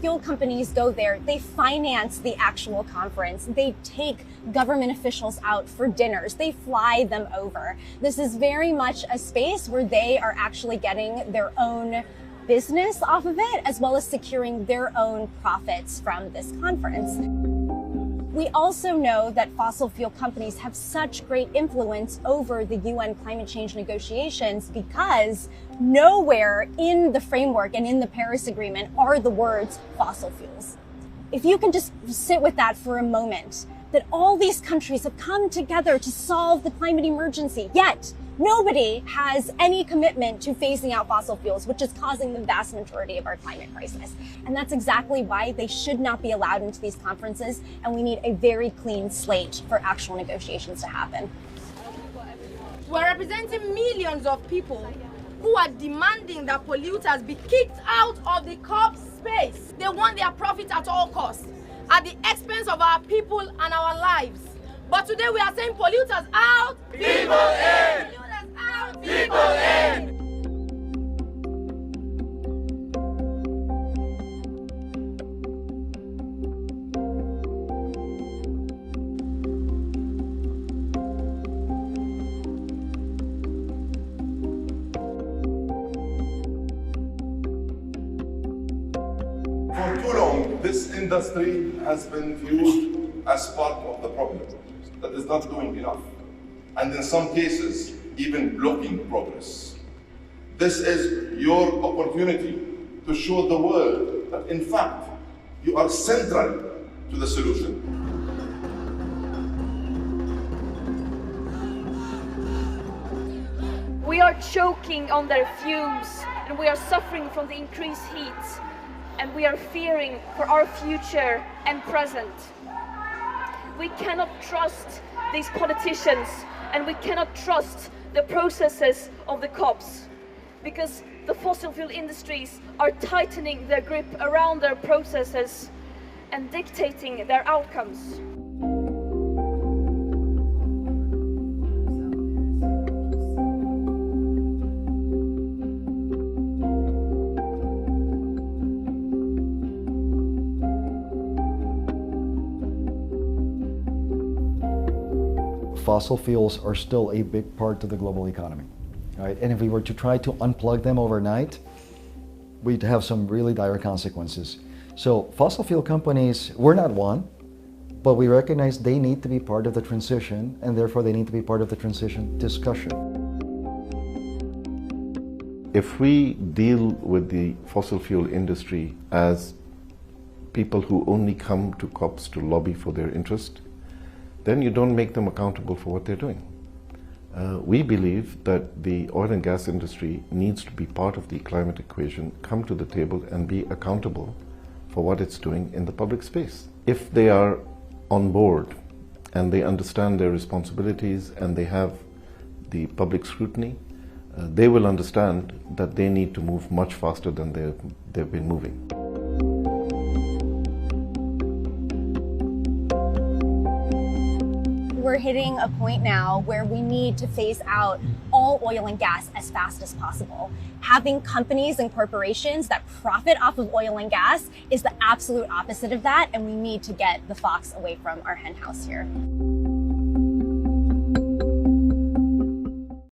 fuel companies go there, they finance the actual conference. They take government officials out for dinners. They fly them over. This is very much a space where they are actually getting their own business off of it, as well as securing their own profits from this conference. We also know that fossil fuel companies have such great influence over the UN climate change negotiations because nowhere in the framework and in the Paris Agreement are the words fossil fuels. If you can just sit with that for a moment, that all these countries have come together to solve the climate emergency, yet nobody has any commitment to phasing out fossil fuels, which is causing the vast majority of our climate crisis. And that's exactly why they should not be allowed into these conferences, and we need a very clean slate for actual negotiations to happen. We're representing millions of people who are demanding that polluters be kicked out of the COP space. They want their profit at all costs, at the expense of our people and our lives. But today we are saying polluters out, people in! Polluters out, people in! For too long, this industry has been viewed as part of the problem that is not doing enough, and in some cases, even blocking progress. This is your opportunity to show the world that, in fact, you are central to the solution. We are choking on their fumes, and we are suffering from the increased heat, and we are fearing for our future and present. We cannot trust these politicians, and we cannot trust the processes of the COPs, because the fossil fuel industries are tightening their grip around their processes and dictating their outcomes. Fossil fuels are still a big part of the global economy, right? And if we were to try to unplug them overnight, we'd have some really dire consequences. So fossil fuel companies, we're not one, but we recognize they need to be part of the transition, and therefore they need to be part of the transition discussion. If we deal with the fossil fuel industry as people who only come to COPs to lobby for their interest, then you don't make them accountable for what they're doing. We believe that the oil and gas industry needs to be part of the climate equation, come to the table and be accountable for what it's doing in the public space. If they are on board and they understand their responsibilities and they have the public scrutiny, they will understand that they need to move much faster than they've been moving. We're hitting a point now where we need to phase out all oil and gas as fast as possible. Having companies and corporations that profit off of oil and gas is the absolute opposite of that, and we need to get the fox away from our henhouse here.